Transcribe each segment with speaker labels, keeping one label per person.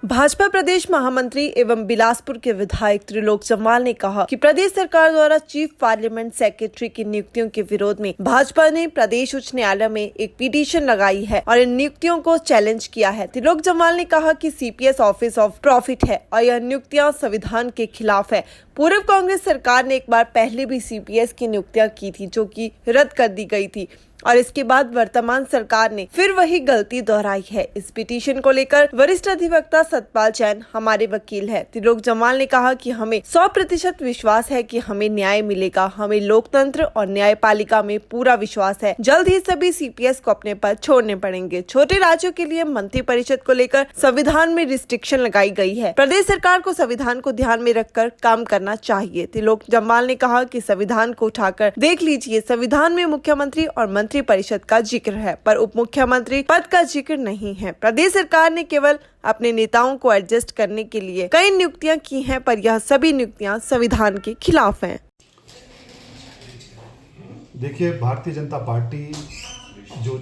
Speaker 1: भाजपा प्रदेश महामंत्री एवं बिलासपुर के विधायक त्रिलोक जम्वाल ने कहा कि प्रदेश सरकार द्वारा चीफ पार्लियामेंट सेक्रेटरी की नियुक्तियों के विरोध में भाजपा ने प्रदेश उच्च न्यायालय में एक पिटीशन लगाई है और इन नियुक्तियों को चैलेंज किया है। त्रिलोक जम्वाल ने कहा कि सीपीएस ऑफिस ऑफ प्रॉफिट है और यह नियुक्तियां संविधान के खिलाफ है। पूर्व कांग्रेस सरकार ने एक बार पहले भी सीपीएस की नियुक्तियां की थी जो कि रद्द कर दी गई थी और इसके बाद वर्तमान सरकार ने फिर वही गलती दोहराई है। इस पिटीशन को लेकर वरिष्ठ अधिवक्ता सतपाल जैन हमारे वकील है। त्रिलोक जम्वाल ने कहा कि हमें 100% विश्वास है कि हमें न्याय मिलेगा। हमें लोकतंत्र और न्यायपालिका में पूरा विश्वास है। जल्द ही सभी सीपीएस को अपने पद छोड़ने पड़ेंगे। छोटे राज्यों के लिए मंत्री परिषद को लेकर संविधान में रिस्ट्रिक्शन लगाई गई है। प्रदेश सरकार को संविधान को ध्यान में रखकर काम करना चाहिए। त्रिलोक जम्वाल ने कहा कि संविधान को उठाकर देख लीजिए, संविधान में मुख्यमंत्री और मंत्री परिषद का जिक्र है पर उप मुख्यमंत्री पद का जिक्र नहीं है। प्रदेश सरकार ने केवल अपने नेताओं को एडजस्ट करने के लिए कई नियुक्तियां की हैं पर यह सभी नियुक्तियां संविधान के खिलाफ हैं।
Speaker 2: देखिए, भारतीय जनता पार्टी जो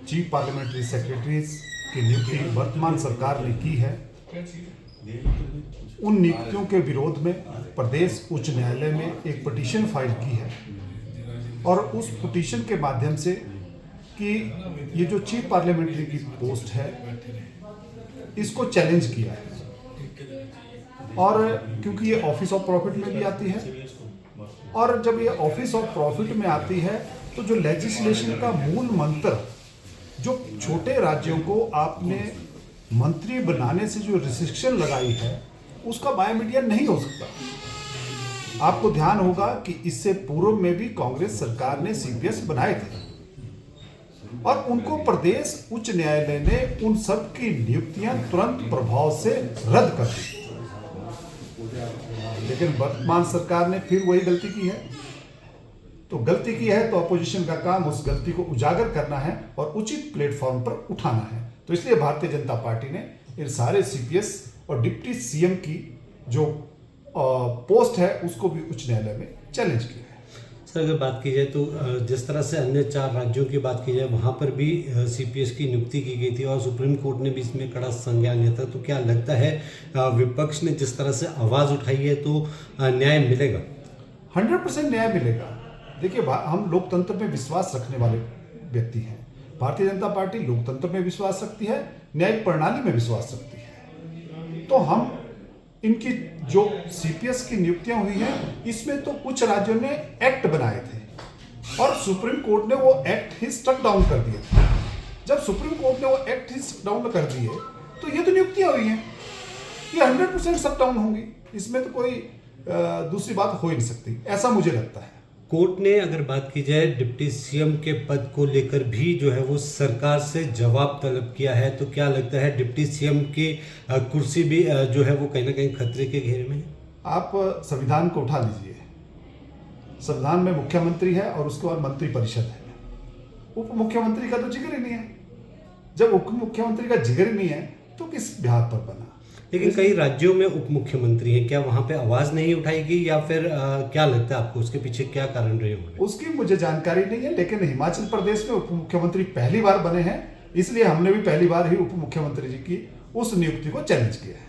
Speaker 2: चीफ पार्लियामेंट्री सेक्रेटरीज की नियुक्ति वर्तमान सरकार ने की है, उन नियुक्तियों के विरोध में प्रदेश उच्च न्यायालय में एक पिटीशन फाइल की है और उस पिटीशन के माध्यम से कि ये जो चीफ पार्लियामेंट्री की पोस्ट है इसको चैलेंज किया है। और क्योंकि ये ऑफिस ऑफ प्रॉफिट में भी आती है और जब ये ऑफिस ऑफ प्रॉफिट में आती है तो जो लेजिस्लेशन का मूल मंत्र, जो छोटे राज्यों को आपने मंत्री बनाने से जो रिस्ट्रिक्शन लगाई है उसका बायोमीडियन नहीं हो सकता। आपको ध्यान होगा कि इससे पूर्व में भी कांग्रेस सरकार ने सीपीएस बनाए थे और उनको प्रदेश उच्च न्यायालय ने उन सब की नियुक्तियां तुरंत प्रभाव से रद्द कर दी। लेकिन वर्तमान सरकार ने फिर वही गलती की है। तो गलती की है तो अपोजिशन का काम उस गलती को उजागर करना है और उचित प्लेटफॉर्म पर उठाना है। तो इसलिए भारतीय जनता पार्टी ने इन सारे सीपीएस और डिप्टी सीएम की जो पोस्ट है उसको भी उच्च न्यायालय में चैलेंज किया है।
Speaker 3: सर, अगर बात की जाए तो जिस तरह से अन्य 4 राज्यों की बात की जाए वहाँ पर भी सीपीएस की नियुक्ति की गई थी और सुप्रीम कोर्ट ने भी इसमें कड़ा संज्ञान लिया था, तो क्या लगता है विपक्ष ने जिस तरह से आवाज़ उठाई है तो न्याय मिलेगा?
Speaker 2: 100% न्याय मिलेगा। देखिए, हम लोकतंत्र में विश्वास रखने वाले व्यक्ति हैं। भारतीय जनता पार्टी लोकतंत्र में विश्वास रखती है, न्यायिक प्रणाली में विश्वास रखती है। तो हम इनकी जो सीपीएस की नियुक्तियां हुई हैं इसमें तो कुछ राज्यों ने एक्ट बनाए थे और सुप्रीम कोर्ट ने वो एक्ट ही स्ट्रक डाउन कर दिए थे। जब सुप्रीम कोर्ट ने वो एक्ट ही स्ट्रक डाउन कर दिए तो ये तो नियुक्तियां हुई हैं, ये 100% स्ट्रक डाउन होंगी। इसमें तो कोई दूसरी बात हो ही नहीं सकती, ऐसा मुझे लगता है।
Speaker 3: कोर्ट ने अगर बात की जाए डिप्टी सीएम के पद को लेकर भी जो है वो सरकार से जवाब तलब किया है, तो क्या लगता है डिप्टी सीएम की कुर्सी भी जो है वो कहीं ना कहीं खतरे के घेरे में है? आप
Speaker 2: संविधान को उठा लीजिए। संविधान में मुख्यमंत्री है और उसके बाद मंत्री परिषद है। उप मुख्यमंत्री का तो जिक्र ही नहीं है। जब उप मुख्यमंत्री का जिक्र ही नहीं है तो किस बिहार पर बना?
Speaker 3: लेकिन कई राज्यों में उप मुख्यमंत्री हैं, क्या वहां पे आवाज नहीं उठाएगी या फिर क्या लगता है आपको उसके पीछे क्या कारण रहे होंगे?
Speaker 2: उसकी मुझे जानकारी नहीं है, लेकिन हिमाचल प्रदेश में उप मुख्यमंत्री पहली बार बने हैं, इसलिए हमने भी पहली बार ही उप मुख्यमंत्री जी की उस नियुक्ति को चैलेंज किया है।